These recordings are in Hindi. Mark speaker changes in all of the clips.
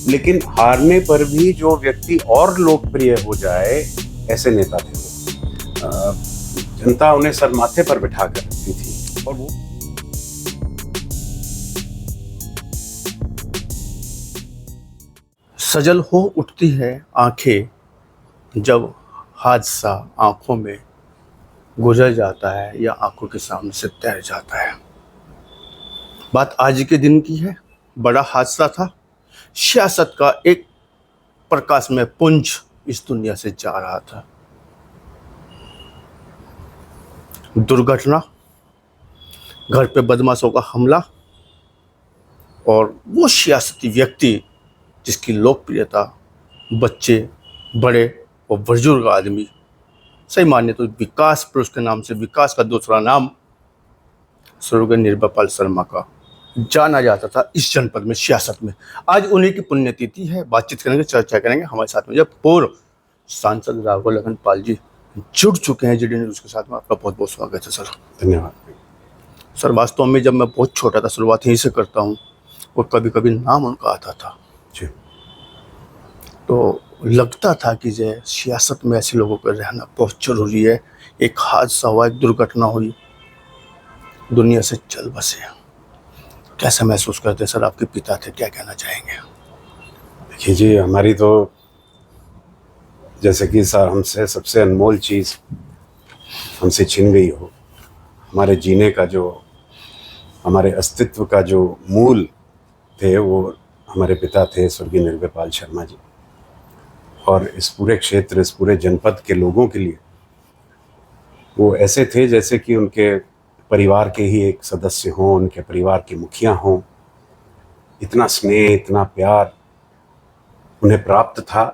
Speaker 1: लेकिन हारने पर भी जो व्यक्ति और लोकप्रिय हो जाए, ऐसे नेता थे वो। जनता उन्हें सर माथे पर बिठा कर रखती थी। और वो
Speaker 2: सजल हो उठती है आंखें जब हादसा आंखों में गुजर जाता है या आंखों के सामने से तैर जाता है। बात आज के दिन की है। बड़ा हादसा था। सियासत का एक प्रकाश में पुंज इस दुनिया से जा रहा था। दुर्घटना, घर पे बदमाशों का हमला और वो सियासती व्यक्ति जिसकी लोकप्रियता बच्चे, बड़े और बुजुर्ग आदमी, सही माने तो विकास पुरुष के नाम से विकास का दूसरा नाम स्वर्गीय निर्भयपाल शर्मा का जाना जाता था इस जनपद में, सियासत में। आज उन्हीं की पुण्यतिथि है। बातचीत करेंगे, चर्चा करेंगे। हमारे साथ में जब पूर्व सांसद राघव लखन पाल जी जुड़ चुके हैं जीडी न्यूज़ के साथ में। आपका बहुत बहुत स्वागत है सर।
Speaker 1: धन्यवाद।
Speaker 2: सर, वास्तव में जब मैं बहुत छोटा था, शुरुआत यहीं से करता हूँ, और कभी कभी नाम उनका आता था
Speaker 1: जी।
Speaker 2: तो लगता था कि जो सियासत में ऐसे लोगों का रहना बहुत जरूरी है। एक हादसा हुआ, एक दुर्घटना हुई, दुनिया से चल बसे। कैसा महसूस करते सर? आपके पिता थे, क्या कहना चाहेंगे?
Speaker 1: देखिए जी, हमारी तो जैसे कि सर हमसे सबसे अनमोल चीज़ हमसे छिन गई हो। हमारे जीने का जो, हमारे अस्तित्व का जो मूल थे, वो हमारे पिता थे स्वर्गीय निर्भयपाल शर्मा जी। और इस पूरे क्षेत्र, इस पूरे जनपद के लोगों के लिए वो ऐसे थे जैसे कि उनके परिवार के ही एक सदस्य हों, उनके परिवार के मुखिया हों। इतना स्नेह, इतना प्यार उन्हें प्राप्त था,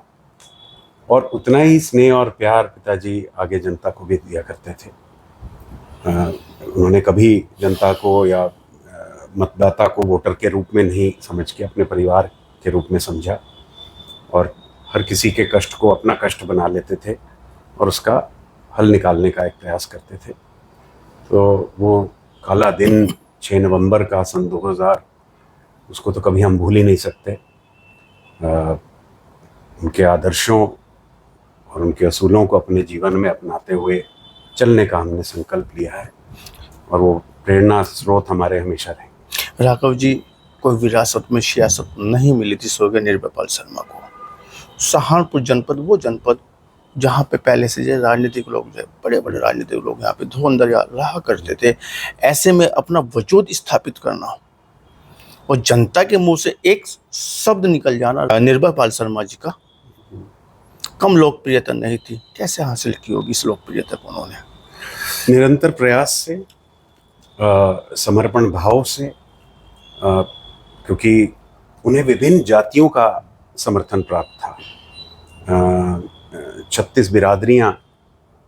Speaker 1: और उतना ही स्नेह और प्यार पिताजी आगे जनता को भी दिया करते थे। उन्होंने कभी जनता को या मतदाता को वोटर के रूप में नहीं समझ के अपने परिवार के रूप में समझा, और हर किसी के कष्ट को अपना कष्ट बना लेते थे और उसका हल निकालने का एक प्रयास करते थे। तो वो काला दिन 6 नवंबर का सन 2000, उसको तो कभी हम भूल ही नहीं सकते। उनके आदर्शों और उनके असूलों को अपने जीवन में अपनाते हुए चलने का हमने संकल्प लिया है, और वो प्रेरणा स्रोत हमारे हमेशा रहेंगे।
Speaker 2: राघव जी, कोई विरासत में सियासत नहीं मिली थी स्वर्गीय निर्भयपाल शर्मा को। सहारनपुर जनपद, वो जनपद जहाँ पे पहले से जो राजनीतिक लोग, जो बड़े बड़े राजनीतिक लोग यहाँ पे धुरंधर रहा करते थे, ऐसे में अपना वजूद स्थापित करना और जनता के मुंह से एक शब्द निकल जाना, निर्भयपाल शर्मा जी का कम लोकप्रियता नहीं थी। कैसे हासिल की होगी इस लोकप्रियता को उन्होंने?
Speaker 1: निरंतर प्रयास से, समर्पण भाव से, क्योंकि उन्हें विभिन्न जातियों का समर्थन प्राप्त था। 36 बिरादरियां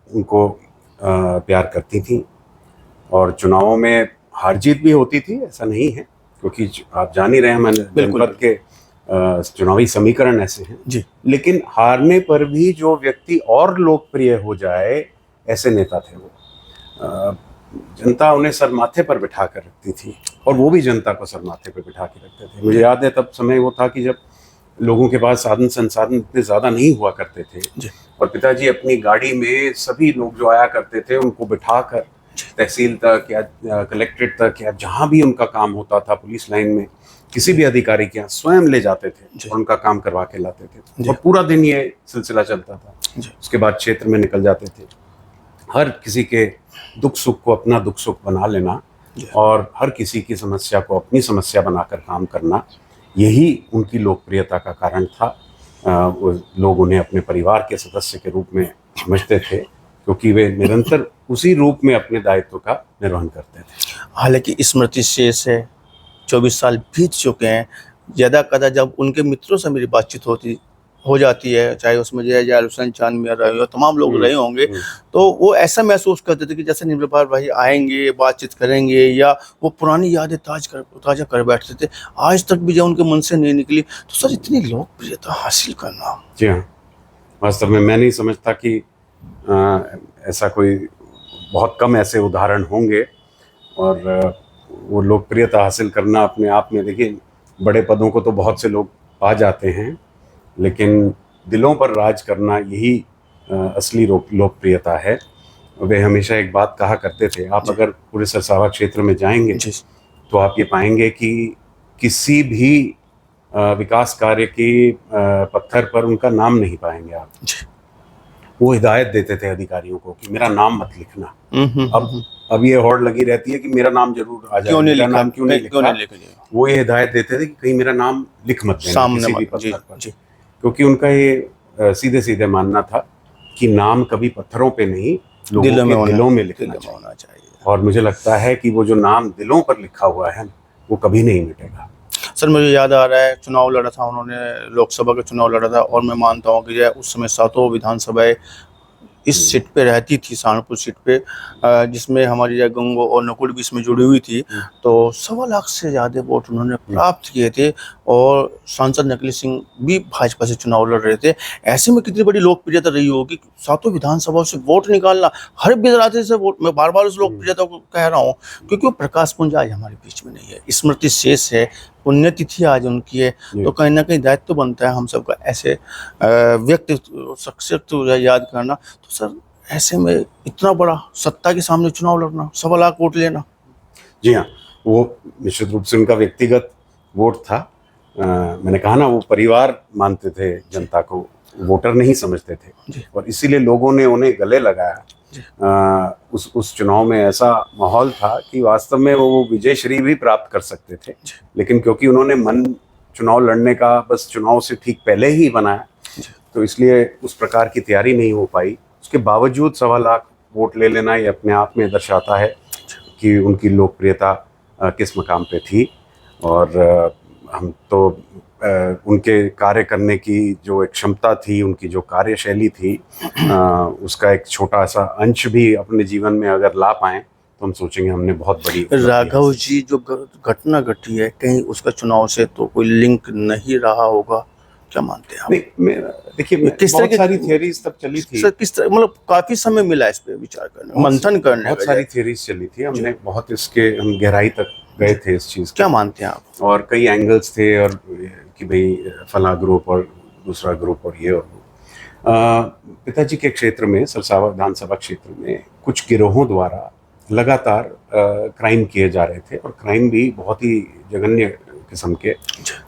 Speaker 1: उनको प्यार करती थीं, और चुनावों में हार जीत भी होती थी, ऐसा नहीं है, क्योंकि आप जान ही रहे हैं, मैंने जनपद के चुनावी समीकरण ऐसे हैं
Speaker 2: जी।
Speaker 1: लेकिन हारने पर भी जो व्यक्ति और लोकप्रिय हो जाए, ऐसे नेता थे वो। जनता उन्हें सर माथे पर बिठा कर रखती थी, और वो भी जनता को सर माथे पर बिठा के रखते थे। मुझे याद है तब समय वो था कि जब लोगों के पास साधन संसाधन इतने ज़्यादा नहीं हुआ करते थे
Speaker 2: जी।
Speaker 1: और पिताजी अपनी गाड़ी में सभी लोग जो आया करते थे उनको बिठाकर तहसील तक या कलेक्ट्रेट तक या जहाँ भी उनका काम होता था, पुलिस लाइन में किसी भी अधिकारी के यहाँ स्वयं ले जाते थे और उनका काम करवा के लाते थे, और पूरा दिन ये सिलसिला चलता था। उसके बाद क्षेत्र में निकल जाते थे। हर किसी के दुख सुख को अपना दुख सुख बना लेना और हर किसी की समस्या को अपनी समस्या बनाकर काम करना, यही उनकी लोकप्रियता का कारण था। लोग उन्हें अपने परिवार के सदस्य के रूप में समझते थे, क्योंकि वे निरंतर उसी रूप में अपने दायित्व का निर्वहन करते थे।
Speaker 2: हालांकि स्मृति शेष है, 24 साल बीत चुके हैं। ज़्यादा कदा जब उनके मित्रों से मेरी बातचीत हो जाती है, चाहे उसमें जय हुसैन चांद मियां रहे हो, तमाम लोग रहे होंगे, तो वो ऐसा महसूस करते थे कि जैसे निर्भयपाल भाई आएंगे, बातचीत करेंगे, या वो पुरानी यादें ताज़ा कर बैठते थे। आज तक भी जब उनके मन से नहीं निकली, तो सर इतनी लोकप्रियता हासिल करना।
Speaker 1: जी हाँ, वास्तव में मैं नहीं समझता कि ऐसा कोई, बहुत कम ऐसे उदाहरण होंगे, और वो लोकप्रियता हासिल करना अपने आप में, देखिए बड़े पदों को तो बहुत से लोग पा जाते हैं, लेकिन दिलों पर राज करना यही असली लोकप्रियता है। वे हमेशा एक बात कहा करते थे, आप अगर पूरे सरसावा क्षेत्र में जाएंगे
Speaker 2: जी
Speaker 1: तो आप ये पाएंगे कि किसी भी विकास कार्य के पत्थर पर उनका नाम नहीं पाएंगे आप।
Speaker 2: जी।
Speaker 1: वो हिदायत देते थे अधिकारियों को कि मेरा नाम मत लिखना। अब ये होड़ लगी रहती है कि मेरा नाम जरूर आ जाए,
Speaker 2: क्यों नहीं
Speaker 1: मेरा
Speaker 2: लिखा,
Speaker 1: नाम क्यों नहीं
Speaker 2: क्यों नहीं
Speaker 1: लिखा।
Speaker 2: लिखा
Speaker 1: वो ये हिदायत देते थे कि कहीं मेरा नाम लिख मत देना
Speaker 2: सामने
Speaker 1: किसी भी
Speaker 2: जी
Speaker 1: पत्थर पर,
Speaker 2: जी
Speaker 1: क्योंकि उनका ये सीधे सीधे मानना था कि नाम कभी पत्थरों पे नहीं, लोगों के दिलों में लिखना चाहिए। और मुझे लगता है कि वो जो नाम दिलों पर लिखा हुआ है वो कभी नहीं मिटेगा।
Speaker 2: सर मुझे याद आ रहा है, चुनाव लड़ा था उन्होंने, लोकसभा का चुनाव लड़ा था, और मैं मानता हूँ कि उस समय 7 विधानसभाएं इस सीट पे रहती थी, सहारनपुर सीट पे, जिसमें हमारी गंगो और नकुल भी इसमें जुड़ी हुई थी। तो 1.25 लाख से ज़्यादा वोट उन्होंने प्राप्त किए थे, और सांसद नकली सिंह भी भाजपा से चुनाव लड़ रहे थे। ऐसे में कितनी बड़ी लोकप्रियता रही होगी, 7 विधानसभाओं से वोट निकालना, हर बिरादरी से वोट। मैं बार बार उस लोकप्रियता को कह रहा हूँ क्योंकि वो प्रकाश पुंज आज हमारे बीच में नहीं है, स्मृति शेष है, पुण्यतिथि आज उनकी है। तो कहीं ना कहीं दायित्व तो बनता है हम सबका ऐसे व्यक्ति शख्सियत याद करना। तो सर ऐसे में इतना बड़ा सत्ता के सामने चुनाव लड़ना, 1.25 लाख वोट लेना।
Speaker 1: जी हाँ, वो निश्चित रूप से उनका व्यक्तिगत वोट था। मैंने कहा ना, वो परिवार मानते थे जनता को, वोटर नहीं समझते थे, और इसीलिए लोगों ने उन्हें गले लगाया। उस चुनाव में ऐसा माहौल था कि वास्तव में वो विजय श्री भी प्राप्त कर सकते थे, लेकिन क्योंकि उन्होंने मन चुनाव लड़ने का बस चुनाव से ठीक पहले ही बनाया, तो इसलिए उस प्रकार की तैयारी नहीं हो पाई। उसके बावजूद 1.25 लाख वोट ले लेना ये अपने आप में दर्शाता है कि उनकी लोकप्रियता किस मकाम पे थी। और हम तो उनके कार्य करने की जो एक क्षमता थी, उनकी जो कार्यशैली थी, उसका एक छोटा सा अंश भी अपने जीवन में अगर ला पाएं तो हम सोचेंगे हमने बहुत बड़ी।
Speaker 2: राघव जी, जो घटना घटी है, कहीं उसका चुनाव से तो कोई लिंक नहीं रहा होगा, क्या मानते हैं आप?
Speaker 1: देखिए,
Speaker 2: किस तरह
Speaker 1: बहुत सारी थियरीज तब चली थी।
Speaker 2: किस तरह, मतलब काफी समय मिला इस पे विचार करने, मंथन करने,
Speaker 1: बहुत सारी थियरीज चली थी। हमने बहुत इसके हम गहराई तक गए थे इस चीज।
Speaker 2: क्या मानते हैं आप?
Speaker 1: और कई एंगल्स थे, और कि भाई फला ग्रुप और दूसरा ग्रुप और ये और वो। पिताजी के क्षेत्र में, सरसावा विधानसभा क्षेत्र में कुछ गिरोहों द्वारा लगातार क्राइम किए जा रहे थे, और क्राइम भी बहुत ही जघन्य किस्म के।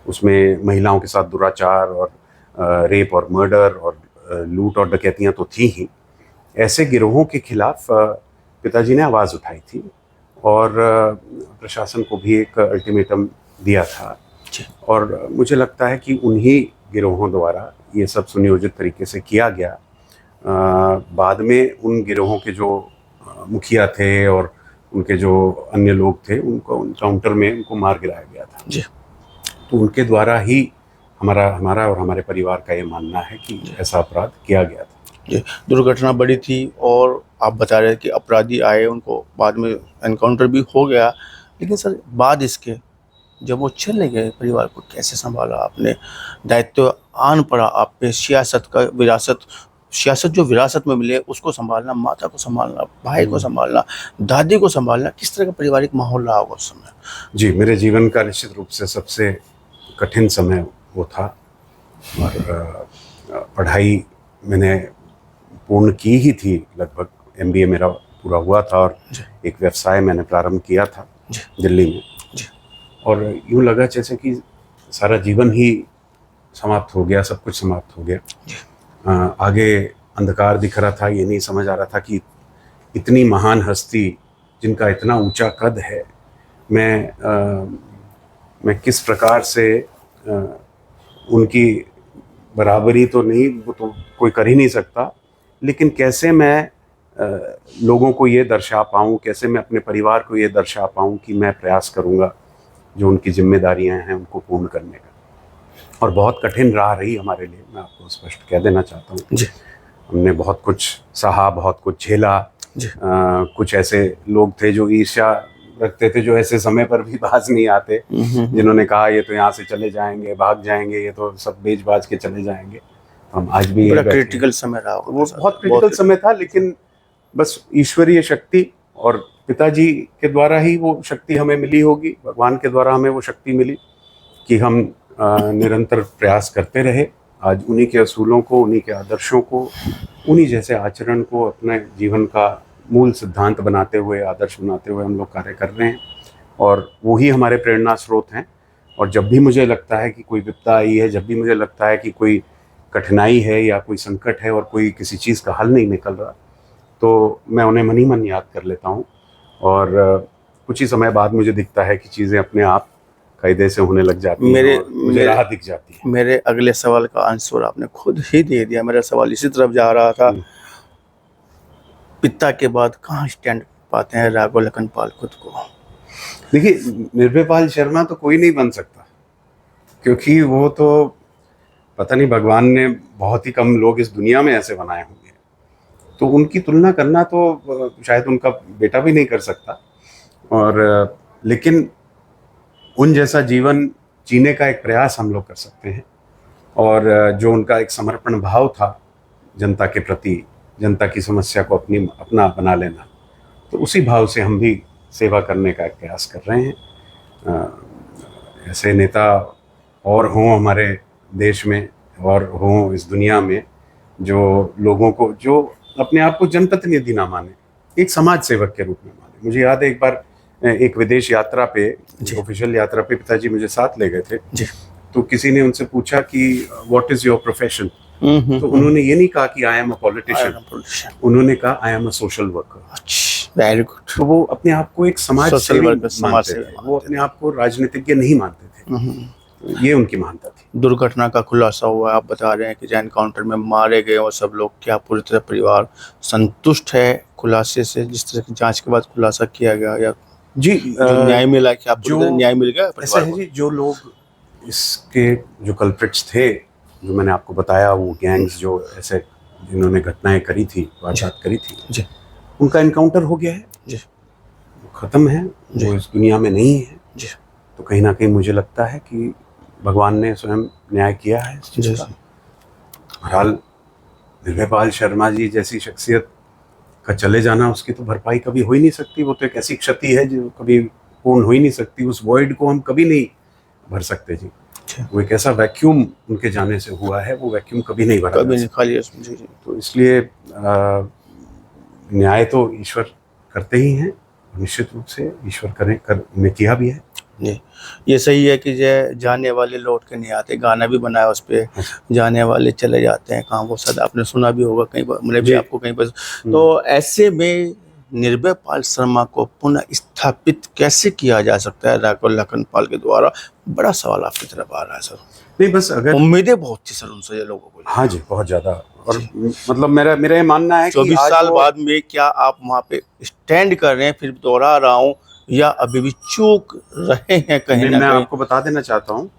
Speaker 1: उसमें महिलाओं के साथ दुराचार और रेप और मर्डर और लूट और डकैतियां तो थी ही। ऐसे गिरोहों के खिलाफ पिताजी ने आवाज़ उठाई थी, और प्रशासन को भी एक अल्टीमेटम दिया था। और मुझे लगता है कि उन्हीं गिरोहों द्वारा ये सब सुनियोजित तरीके से किया गया। बाद में उन गिरोहों के जो मुखिया थे और उनके जो अन्य लोग थे, उनको एनकाउंटर में उनको मार गिराया गया था।
Speaker 2: जी।
Speaker 1: तो उनके द्वारा ही हमारा और हमारे परिवार का ये मानना है कि ऐसा अपराध किया गया था।
Speaker 2: जी, दुर्घटना बड़ी थी, और आप बता रहे हैं कि अपराधी आए, उनको बाद में एनकाउंटर भी हो गया। लेकिन सर बाद इसके जब वो चले गए, परिवार को कैसे संभाला आपने? दायित्व आन पड़ा आप पे, सियासत का सियासत जो विरासत में मिले उसको संभालना, माता को संभालना, भाई को संभालना, दादी को संभालना, किस तरह का पारिवारिक माहौल रहा होगा उस समय?
Speaker 1: जी, मेरे जीवन का निश्चित रूप से सबसे कठिन समय वो था। और पढ़ाई मैंने पूर्ण की ही थी, लगभग MBA मेरा पूरा हुआ था, और एक व्यवसाय मैंने प्रारंभ किया था दिल्ली में। और यूँ लगा जैसे कि सारा जीवन ही समाप्त हो गया, सब कुछ समाप्त हो गया। आगे अंधकार दिख रहा था, ये नहीं समझ आ रहा था कि इतनी महान हस्ती जिनका इतना ऊंचा कद है, मैं किस प्रकार से उनकी बराबरी तो नहीं, वो तो कोई कर ही नहीं सकता, लेकिन कैसे मैं लोगों को ये दर्शा पाऊँ, कैसे मैं अपने परिवार को ये दर्शा पाऊँ कि मैं प्रयास करूँगा जो उनकी जिम्मेदारियां हैं उनको पूर्ण करने का। और बहुत कठिन राह रही हमारे लिए, मैं आपको स्पष्ट कह देना चाहता हूँ। हमने बहुत कुछ सहा, बहुत कुछ झेला। कुछ ऐसे लोग थे जो ईर्ष्या रखते थे, जो ऐसे समय पर भी बाज नहीं आते, जिन्होंने कहा ये तो यहाँ से चले जाएंगे, भाग जाएंगे, ये तो सब बेच बाज के चले जाएंगे। हम आज भी
Speaker 2: बड़ा क्रिटिकल समय रहा,
Speaker 1: वो बहुत क्रिटिकल समय था, लेकिन बस ईश्वरीय शक्ति और पिताजी के द्वारा ही वो शक्ति हमें मिली होगी, भगवान के द्वारा हमें वो शक्ति मिली कि हम निरंतर प्रयास करते रहे। आज उन्हीं के असूलों को, उन्हीं के आदर्शों को, उन्हीं जैसे आचरण को अपने जीवन का मूल सिद्धांत बनाते हुए, आदर्श बनाते हुए हम लोग कार्य कर रहे हैं, और वही हमारे प्रेरणा स्रोत हैं। और जब भी मुझे लगता है कि कोई विपदा आई है, जब भी मुझे लगता है कि कोई कठिनाई है या कोई संकट है और कोई किसी चीज़ का हल नहीं निकल रहा, तो मैं उन्हें मन ही मन याद कर लेता हूँ, और कुछ ही समय बाद मुझे दिखता है कि चीज़ें अपने आप कायदे से होने लग जाती हैं और मुझे राह दिख जाती है।
Speaker 2: मेरे अगले सवाल का आंसर आपने खुद ही दे दिया। मेरा सवाल इसी तरफ जा रहा था, पिता के बाद कहाँ स्टैंड पाते हैं राघव लखन पाल खुद को?
Speaker 1: देखिए, निर्भय पाल शर्मा तो कोई नहीं बन सकता, क्योंकि वो तो पता नहीं, भगवान ने बहुत ही कम लोग इस दुनिया में ऐसे बनाए होंगे, तो उनकी तुलना करना तो शायद उनका बेटा भी नहीं कर सकता। और लेकिन उन जैसा जीवन जीने का एक प्रयास हम लोग कर सकते हैं, और जो उनका एक समर्पण भाव था जनता के प्रति, जनता की समस्या को अपना बना लेना, तो उसी भाव से हम भी सेवा करने का एक प्रयास कर रहे हैं। ऐसे नेता और हों हमारे देश में और हों इस दुनिया में, जो लोगों को, जो अपने आप को जनप्रतिनिधि ना माने, एक समाज सेवक के रूप में माने। मुझे याद है एक बार एक विदेश यात्रा पे, ऑफिशियल यात्रा पे पिताजी मुझे साथ ले गए थे
Speaker 2: जी।
Speaker 1: तो किसी ने उनसे पूछा कि व्हाट इज योर प्रोफेशन, तो उन्होंने ये नहीं कहा कि आई एम अ पॉलिटिशियन, उन्होंने कहा I am a social worker.
Speaker 2: Very good.
Speaker 1: तो वो अपने आप को एक समाज सेवी मानते थे,
Speaker 2: मानते
Speaker 1: वो अपने आप को राजनीतिज्ञ नहीं मानते थे। तो ये उनकी मानता थी।
Speaker 2: दुर्घटना का खुलासा हुआ, आप बता रहे हैं कि जो एनकाउंटर में मारे गए और सब लोग, क्या पूरी तरह परिवार संतुष्ट है खुलासे से, जिस तरह की जांच के बाद खुलासा किया गया, या
Speaker 1: जी
Speaker 2: जो न्याय मिला, क्या पूरी तरह न्याय मिल गया
Speaker 1: ऐसा
Speaker 2: परिवार
Speaker 1: है
Speaker 2: को?
Speaker 1: जी, जो लोग इसके जो कल्प्रिट्स थे, जो मैंने आपको बताया, वो गैंग्स जो ऐसे जिन्होंने घटनाएं करी थी, वारदात करी थी
Speaker 2: जी,
Speaker 1: उनका एनकाउंटर हो गया है
Speaker 2: जी,
Speaker 1: वो खत्म है, वो इस दुनिया में नहीं है
Speaker 2: जी,
Speaker 1: तो कहीं ना कहीं मुझे लगता है कि भगवान ने स्वयं न्याय किया है इस चीज़
Speaker 2: जी।
Speaker 1: का। बहरहाल निर्भय पाल शर्मा जी जैसी शख्सियत का चले जाना, उसकी तो भरपाई कभी हो ही नहीं सकती। वो तो एक ऐसी क्षति है जो कभी पूर्ण हो ही नहीं सकती। उस वॉइड को हम कभी नहीं भर सकते जी। वो एक ऐसा वैक्यूम उनके जाने से हुआ है, वो वैक्यूम कभी नहीं भरा
Speaker 2: कभी
Speaker 1: जा
Speaker 2: नहीं खाली उसमें। जी, जी।
Speaker 1: तो इसलिए न्याय तो ईश्वर करते ही हैं, निश्चित रूप से ईश्वर ने किया भी है।
Speaker 2: जी, ये सही है कि जाने वाले लौट के नहीं आते, गाना भी बनाया उस पे, जाने वाले चले जाते हैं कहाँ, वो सदा आपने सुना भी होगा कहीं पर, मैंने भी आपको कहीं पर। तो ऐसे में निर्भय पाल शर्मा को पुनः स्थापित कैसे किया जा सकता है राघव लखन पाल के द्वारा? बड़ा सवाल आपकी तरफ आ रहा है सर।
Speaker 1: नहीं, बस अगर
Speaker 2: उम्मीदें बहुत थी सर उनसे, ये लोगों को।
Speaker 1: हाँ जी, बहुत ज़्यादा। और मतलब मेरा ये मानना है कि
Speaker 2: 24 साल बाद में क्या आप वहाँ पे स्टैंड कर रहे हैं, फिर दोहरा रहा हूँ, या अभी भी चूक रहे हैं कहीं ना
Speaker 1: मैं
Speaker 2: कहीं?
Speaker 1: आपको बता देना चाहता हूँ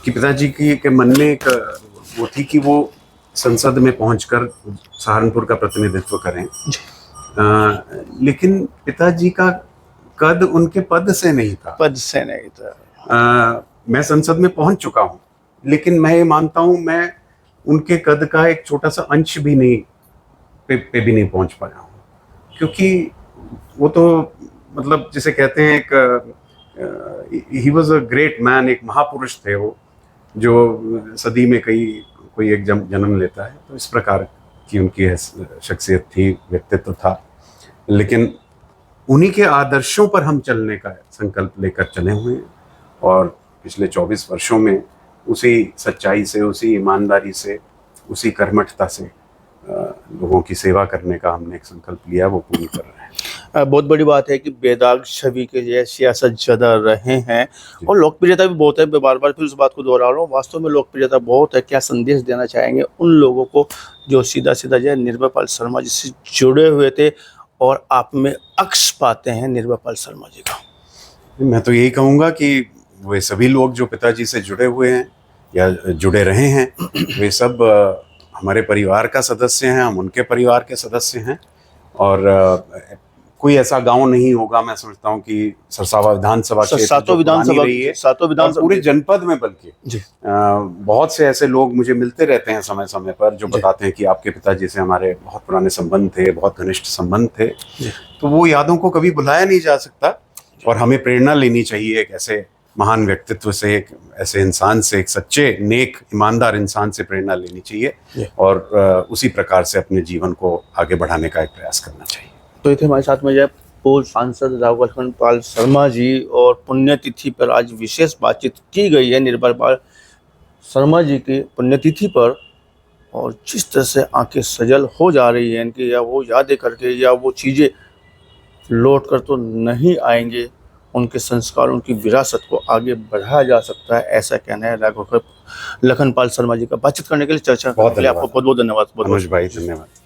Speaker 1: कि पिताजी के मन में एक वो थी कि वो संसद में पहुंचकर सहारनपुर का प्रतिनिधित्व करें, लेकिन पिताजी का कद उनके पद से नहीं था।
Speaker 2: पद से नहीं था।
Speaker 1: मैं संसद में पहुंच चुका हूं, लेकिन मैं ये मानता हूं मैं उनके कद का एक छोटा सा अंश भी नहीं पे भी नहीं पहुंच पाया हूं, क्योंकि वो तो मतलब जिसे कहते हैं एक he was a great man, एक महापुरुष थे वो, जो सदी में कोई एक जन्म लेता है। तो इस प्रकार की उनकी शख्सियत थी, व्यक्तित्व था। लेकिन उन्हीं के आदर्शों पर हम चलने का संकल्प लेकर चले हुए हैं, और पिछले 24 वर्षों में उसी सच्चाई से, उसी ईमानदारी से, उसी कर्मठता से लोगों की सेवा करने का हमने एक संकल्प लिया, वो पूर्ण कर रहे हैं।
Speaker 2: बहुत बड़ी बात है कि बेदाग छवि के जैसे सियासत ज़्यादा रहे हैं, और लोकप्रियता भी बहुत है। मैं बार बार फिर उस बात को दोहरा रहा हूँ, वास्तव में लोकप्रियता बहुत है। क्या संदेश देना चाहेंगे उन लोगों को जो सीधा सीधा जो है निर्भय पाल शर्मा जी से जुड़े हुए थे और आप में अक्स पाते हैं निर्भय पाल शर्मा जी का?
Speaker 1: मैं तो यही कहूँगा कि वे सभी लोग जो पिताजी से जुड़े हुए हैं या जुड़े रहे हैं, वे सब हमारे परिवार का सदस्य हैं, हम उनके परिवार के सदस्य हैं। और कोई ऐसा गांव नहीं होगा, मैं समझता हूं कि सरसावा विधानसभा क्षेत्र
Speaker 2: सातों विधानसभा
Speaker 1: पूरे जनपद में, बल्कि बहुत से ऐसे लोग मुझे मिलते रहते हैं समय समय पर, जो बताते हैं कि आपके पिताजी से हमारे बहुत पुराने संबंध थे, बहुत घनिष्ठ संबंध थे। तो वो यादों को कभी भुलाया नहीं जा सकता, और हमें प्रेरणा लेनी चाहिए एक ऐसे महान व्यक्तित्व से, एक ऐसे इंसान से, एक सच्चे नेक ईमानदार इंसान से प्रेरणा लेनी चाहिए और उसी प्रकार से अपने जीवन को आगे बढ़ाने का एक प्रयास करना चाहिए।
Speaker 2: तो ये थे हमारे साथ में जय पूर्व सांसद राव लखन पाल शर्मा जी, और पुण्यतिथि पर आज विशेष बातचीत की गई है निर्भय पाल शर्मा जी की पुण्यतिथि पर। और जिस तरह से आंखें सजल हो जा रही हैं इनकी, या वो यादें करके, या वो चीज़ें लौट कर तो नहीं आएंगे, उनके संस्कार, उनकी विरासत को आगे बढ़ाया जा सकता है, ऐसा कहना है राघव लखन पाल शर्मा जी का। बातचीत करने के लिए, चर्चा करने के लिए आपको बहुत बहुत धन्यवाद।
Speaker 1: अनुज भाई, धन्यवाद।